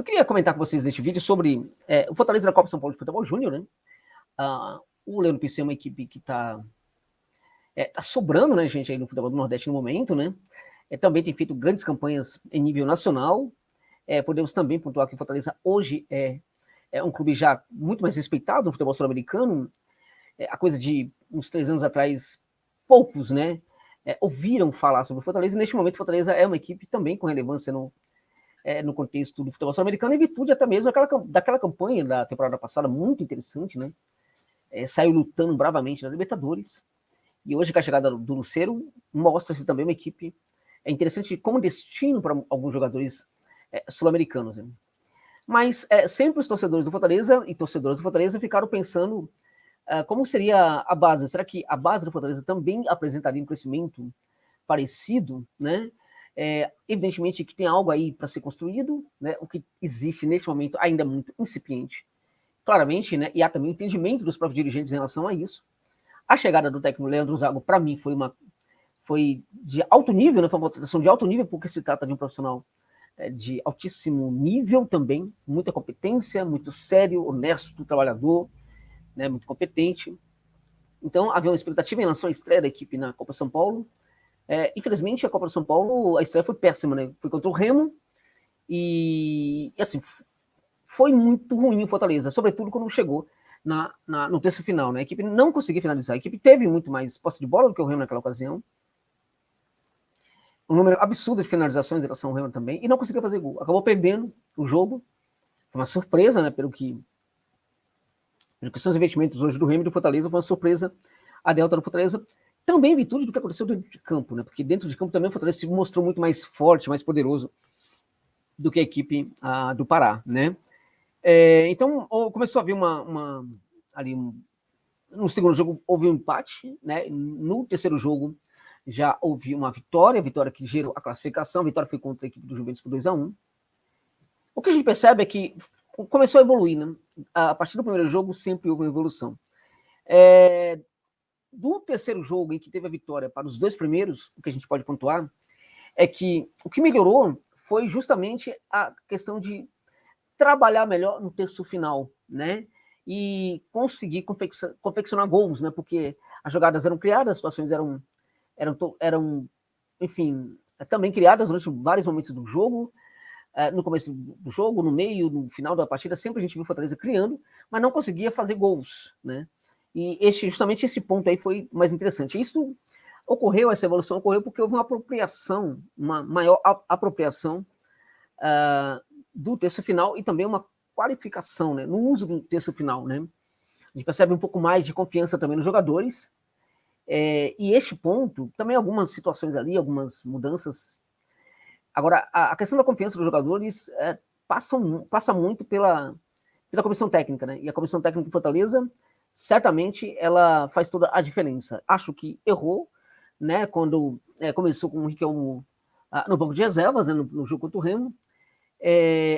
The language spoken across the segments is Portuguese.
Eu queria comentar com vocês neste vídeo sobre o Fortaleza da Copa São Paulo de Futebol Júnior, né? O Leandro PC é uma equipe que tá sobrando, né, gente, aí no futebol do Nordeste no momento, né? Também tem feito grandes campanhas em nível nacional. Podemos também pontuar que o Fortaleza hoje é um clube já muito mais respeitado no futebol sul-americano. A coisa de uns 3 anos atrás, poucos, né, ouviram falar sobre o Fortaleza, e neste momento o Fortaleza é uma equipe também com relevância no contexto do futebol sul-americano, em virtude até mesmo daquela campanha da temporada passada, muito interessante, né? Saiu lutando bravamente na Libertadores, e hoje com a chegada do Lucero, mostra-se também uma equipe interessante como destino para alguns jogadores sul-americanos, né? Mas sempre os torcedores do Fortaleza e torcedoras do Fortaleza ficaram pensando como seria a base. Será que a base do Fortaleza também apresentaria um crescimento parecido, né? Evidentemente que tem algo aí para ser construído, né? O que existe neste momento ainda é muito incipiente, claramente, né? E há também o entendimento dos próprios dirigentes em relação a isso. A chegada do técnico Leandro Zago, para mim, foi de alto nível, né? Foi uma contratação de alto nível, porque se trata de um profissional de altíssimo nível também, muita competência, muito sério, honesto, trabalhador, né? Muito competente. Então, havia uma expectativa em relação à estreia da equipe na Copa São Paulo. Infelizmente, a Copa de São Paulo, a estreia foi péssima, né? Foi contra o Remo e assim, foi muito ruim o Fortaleza, sobretudo quando chegou no terço final, né? A equipe não conseguia finalizar. A equipe teve muito mais posse de bola do que o Remo naquela ocasião. Um número absurdo de finalizações em relação ao Remo também, e não conseguia fazer gol. Acabou perdendo o jogo. Foi uma surpresa, né? Pelo que são os investimentos hoje do Remo e do Fortaleza, foi uma surpresa a derrota do Fortaleza, também em virtude do que aconteceu dentro de campo, né? Porque dentro de campo também o Fortaleza se mostrou muito mais forte, mais poderoso do que a equipe do Pará, né? Então começou a haver no segundo jogo houve um empate, né? No terceiro jogo já houve uma vitória que gerou a classificação. A vitória foi contra a equipe do Juventus por 2-1. O que a gente percebe é que começou a evoluir, né? A partir do primeiro jogo sempre houve uma evolução. Do terceiro jogo, em que teve a vitória para os 2 primeiros, o que a gente pode pontuar é que o que melhorou foi justamente a questão de trabalhar melhor no terço final, né? E conseguir confeccionar gols, né? Porque as jogadas eram criadas, as situações eram enfim, também criadas durante vários momentos do jogo. No começo do jogo, no meio, no final da partida, sempre a gente viu o Fortaleza criando, mas não conseguia fazer gols, né? E justamente esse ponto aí foi mais interessante. Isso ocorreu, essa evolução ocorreu porque houve uma maior apropriação do terço final e também uma qualificação, né, no uso do terço final, né? A gente percebe um pouco mais de confiança também nos jogadores. E este ponto, também algumas situações ali, algumas mudanças. Agora, a questão da confiança dos jogadores passa muito pela comissão técnica, né? E a comissão técnica de Fortaleza, certamente, ela faz toda a diferença. Acho que errou, né? Quando começou com o Riquelme no banco de reservas, né? No jogo contra o Remo.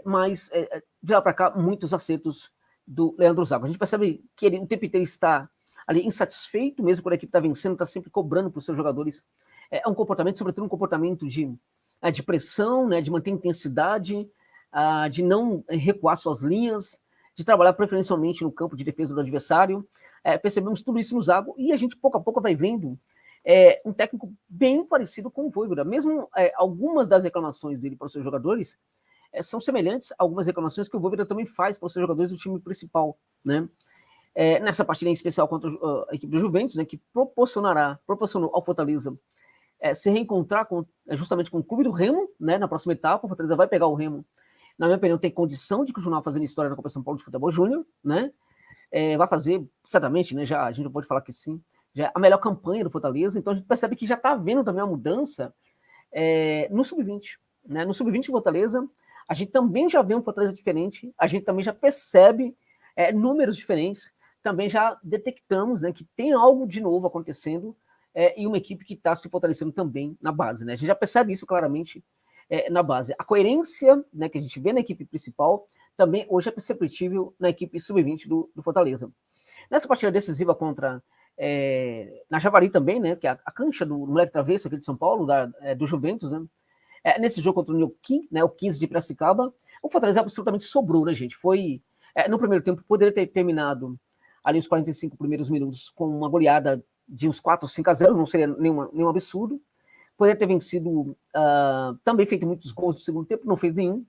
Mas de lá para cá, muitos acertos do Leandro Zago. A gente percebe que ele o tempo inteiro está ali insatisfeito, mesmo quando a equipe está vencendo, está sempre cobrando para os seus jogadores um comportamento, sobretudo um comportamento de pressão, né, de manter intensidade, de não recuar suas linhas, de trabalhar preferencialmente no campo de defesa do adversário. Percebemos tudo isso no Zago e a gente pouco a pouco vai vendo um técnico bem parecido com o Vojvoda. Mesmo algumas das reclamações dele para os seus jogadores são semelhantes a algumas reclamações que o Vojvoda também faz para os seus jogadores do time principal, né? Nessa partida em especial contra a equipe do Juventus, né, que proporcionou ao Fortaleza se reencontrar justamente com o clube do Remo, né, na próxima etapa. O Fortaleza vai pegar o Remo, na minha opinião, tem condição de continuar fazendo história na Copa São Paulo de Futebol Júnior, né? Vai fazer, certamente, né, a gente pode falar que sim, já é a melhor campanha do Fortaleza. Então a gente percebe que já está havendo também uma mudança no Sub-20, né? No Sub-20 de Fortaleza, a gente também já vê um Fortaleza diferente, a gente também já percebe números diferentes, também já detectamos, né, que tem algo de novo acontecendo e uma equipe que está se fortalecendo também na base, né? A gente já percebe isso claramente na base. A coerência, né, que a gente vê na equipe principal também hoje é perceptível na equipe Sub-20 do Fortaleza. Nessa partida decisiva contra na Javari também, né, que é a cancha do moleque travesso aqui de São Paulo, do Juventus, né? Nesse jogo contra o Nhoquim, né, o 15 de Piracicaba, O Fortaleza absolutamente sobrou, né, gente? No primeiro tempo, poderia ter terminado ali os 45 primeiros minutos com uma goleada de uns 4 ou 5-0, não seria nenhum absurdo. Poderia ter vencido, também feito muitos gols no segundo tempo, não fez nenhum.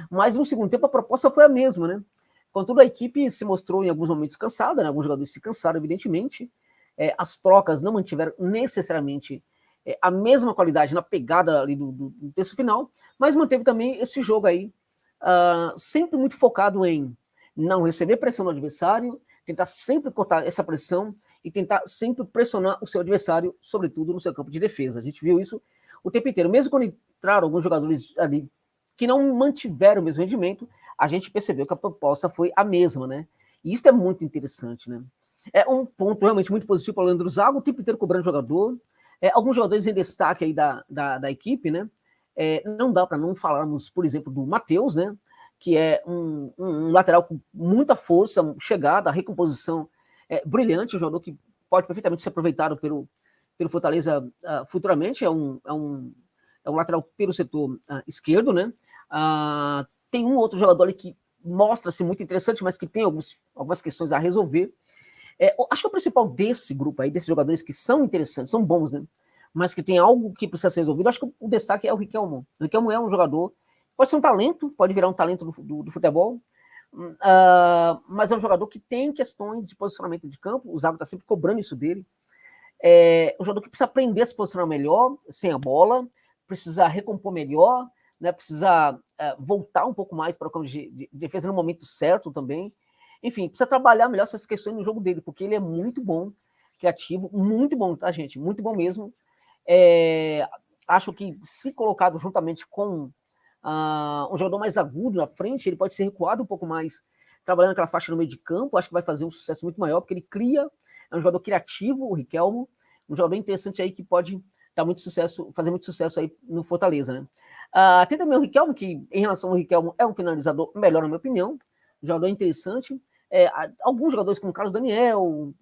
Mas no segundo tempo a proposta foi a mesma, né? Contudo, a equipe se mostrou em alguns momentos cansada, né? Alguns jogadores se cansaram, evidentemente. As trocas não mantiveram necessariamente a mesma qualidade na pegada ali do terço final, mas manteve também esse jogo aí, sempre muito focado em não receber pressão do adversário, tentar sempre cortar essa pressão e tentar sempre pressionar o seu adversário, sobretudo no seu campo de defesa. A gente viu isso o tempo inteiro. Mesmo quando entraram alguns jogadores ali que não mantiveram o mesmo rendimento, a gente percebeu que a proposta foi a mesma, né? E isso é muito interessante, né? É um ponto realmente muito positivo para o Leandro Zago, o tempo inteiro cobrando jogador. Alguns jogadores em destaque aí da equipe, né? Não dá para não falarmos, por exemplo, do Matheus, né? Que é um lateral com muita força, chegada, recomposição brilhante, um jogador que pode perfeitamente ser aproveitado pelo Fortaleza futuramente. É um lateral pelo setor esquerdo, né? Tem um outro jogador ali que mostra-se muito interessante, mas que tem algumas questões a resolver. Acho que o principal desse grupo aí, desses jogadores que são interessantes, são bons, né? Mas que tem algo que precisa ser resolvido, acho que o destaque é o Riquelmo. O Riquelmo é um jogador, pode ser um talento, pode virar um talento do futebol, mas é um jogador que tem questões de posicionamento de campo, o Zago está sempre cobrando isso dele. Um jogador que precisa aprender a se posicionar melhor, sem a bola, precisa recompor melhor, né? Precisa voltar um pouco mais para o campo de defesa no momento certo também. Enfim, precisa trabalhar melhor essas questões no jogo dele, porque ele é muito bom, criativo, muito bom, tá, gente? Muito bom mesmo. Acho que se colocado juntamente com um jogador mais agudo na frente, ele pode ser recuado um pouco mais, trabalhando aquela faixa no meio de campo, acho que vai fazer um sucesso muito maior, porque ele é um jogador criativo, o Riquelmo, um jogador interessante aí que pode dar muito sucesso, fazer muito sucesso aí no Fortaleza, né? Tem também o Riquelmo, que em relação ao Riquelmo é um finalizador melhor, na minha opinião, um jogador interessante. Alguns jogadores como o Carlos Daniel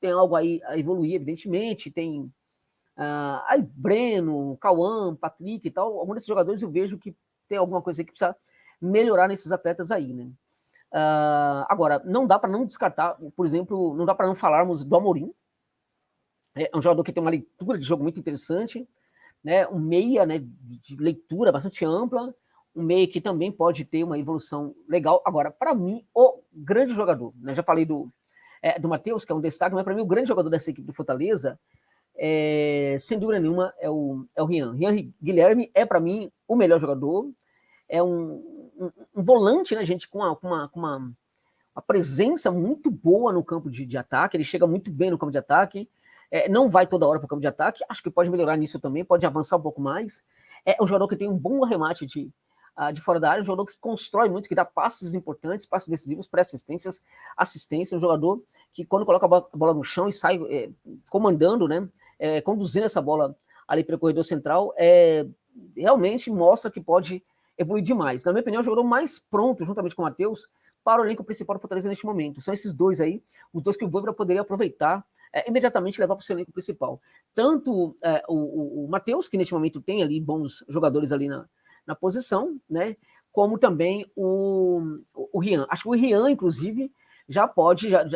tem algo aí a evoluir, evidentemente, tem aí Breno, Cauã, Patrick e tal, alguns desses jogadores eu vejo que tem alguma coisa que precisa melhorar nesses atletas aí, né? Agora, não dá para não descartar, por exemplo, não dá para não falarmos do Amorim. É um jogador que tem uma leitura de jogo muito interessante, né? Um meia, né, de leitura bastante ampla, um meia que também pode ter uma evolução legal. Agora, para mim, o grande jogador, né? Já falei do Matheus, que é um destaque, mas para mim o grande jogador dessa equipe do Fortaleza, sem dúvida nenhuma, é o Rian. Rian Guilherme é, para mim, o melhor jogador. É um volante, né, gente, com uma presença muito boa no campo de ataque. Ele chega muito bem no campo de ataque. Não vai toda hora para o campo de ataque. Acho que pode melhorar nisso também, pode avançar um pouco mais. É um jogador que tem um bom arremate de fora da área, um jogador que constrói muito, que dá passes importantes, passes decisivos, pré-assistências, assistência, um jogador que quando coloca a bola no chão e sai comandando, né, conduzindo essa bola ali pelo corredor central, realmente mostra que pode evoluir demais. Na minha opinião, é o jogador mais pronto, juntamente com o Matheus, para o elenco principal do Fortaleza neste momento. São esses dois aí, os dois que o Voivoda poderia aproveitar imediatamente levar para o seu elenco principal. Tanto o Matheus, que neste momento tem ali bons jogadores ali na posição, né? Como também o Rian. Acho que o Rian, inclusive, já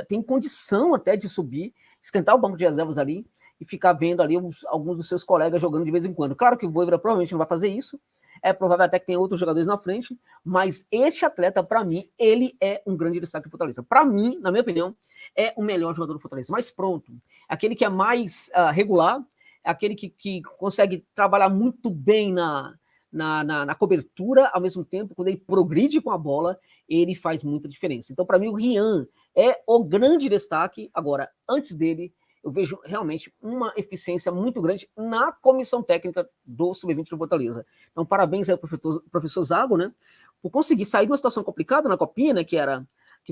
tem condição até de subir, esquentar o banco de reservas ali e ficar vendo ali alguns dos seus colegas jogando de vez em quando. Claro que o Voivoda provavelmente não vai fazer isso, é provável até que tenha outros jogadores na frente, mas este atleta, para mim, ele é um grande destaque do Fortaleza. Para mim, na minha opinião, é o melhor jogador do Fortaleza, mais pronto, aquele que é mais regular, aquele que consegue trabalhar muito bem na cobertura, ao mesmo tempo, quando ele progride com a bola, ele faz muita diferença. Então, para mim, o Rian é o grande destaque. Agora, antes dele, eu vejo realmente uma eficiência muito grande na comissão técnica do Sub-20 do Fortaleza. Então, parabéns aí ao professor Zago, né, por conseguir sair de uma situação complicada na Copinha, né, que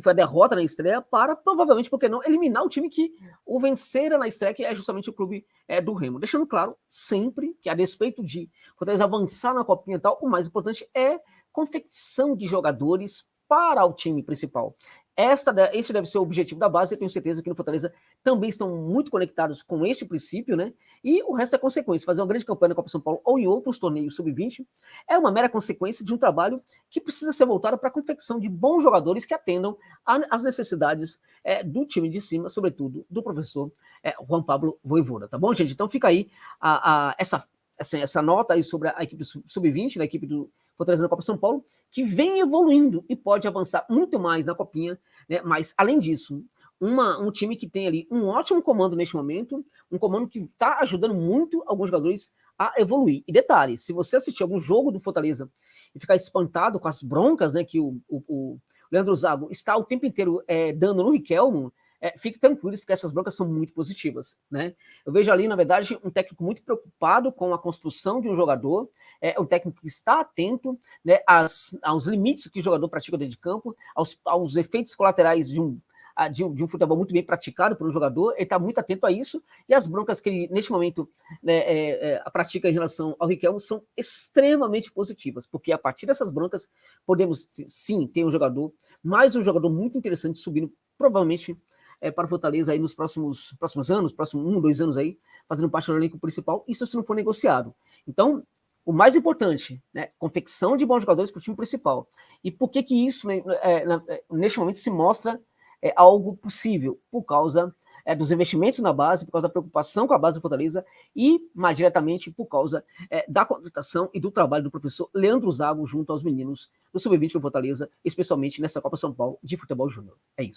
foi a derrota na estreia, para provavelmente, por que não, eliminar o time que o vencera na estreia, que é justamente o clube do Remo. Deixando claro, sempre, que a despeito de Fortaleza avançar na Copinha e tal, o mais importante é confecção de jogadores para o time principal. Esse deve ser o objetivo da base. Eu tenho certeza que no Fortaleza também estão muito conectados com este princípio, né? E o resto é consequência. Fazer uma grande campanha na Copa São Paulo ou em outros torneios sub-20 é uma mera consequência de um trabalho que precisa ser voltado para a confecção de bons jogadores que atendam às necessidades do time de cima, sobretudo do professor Juan Pablo Vojvoda, tá bom, gente? Então fica aí essa nota aí sobre a equipe sub-20, né, a equipe do Fortaleza na Copa São Paulo, que vem evoluindo e pode avançar muito mais na Copinha, né? Mas, além disso, um time que tem ali um ótimo comando neste momento, um comando que está ajudando muito alguns jogadores a evoluir. E detalhe, se você assistir algum jogo do Fortaleza e ficar espantado com as broncas, né, que o Leandro Zago está o tempo inteiro dando no Riquelme, fique tranquilo, porque essas broncas são muito positivas, né? Eu vejo ali, na verdade, um técnico muito preocupado com a construção de um jogador, um técnico que está atento, né, aos limites que o jogador pratica dentro de campo, aos efeitos colaterais de um futebol muito bem praticado por um jogador. Ele está muito atento a isso, e as broncas que ele, neste momento, né, pratica em relação ao Riquelme são extremamente positivas, porque a partir dessas broncas podemos, sim, ter um jogador, mais um jogador muito interessante subindo, provavelmente, para o Fortaleza aí nos próximos anos, próximos 1, 2 anos aí, fazendo parte do elenco principal, isso se não for negociado. Então, o mais importante, né, confecção de bons jogadores para o time principal. E por que isso, né, neste momento, se mostra algo possível? Por causa dos investimentos na base, por causa da preocupação com a base do Fortaleza e, mais diretamente, por causa da contratação e do trabalho do professor Leandro Zago junto aos meninos do Sub-20 do Fortaleza, especialmente nessa Copa São Paulo de Futebol Júnior. É isso.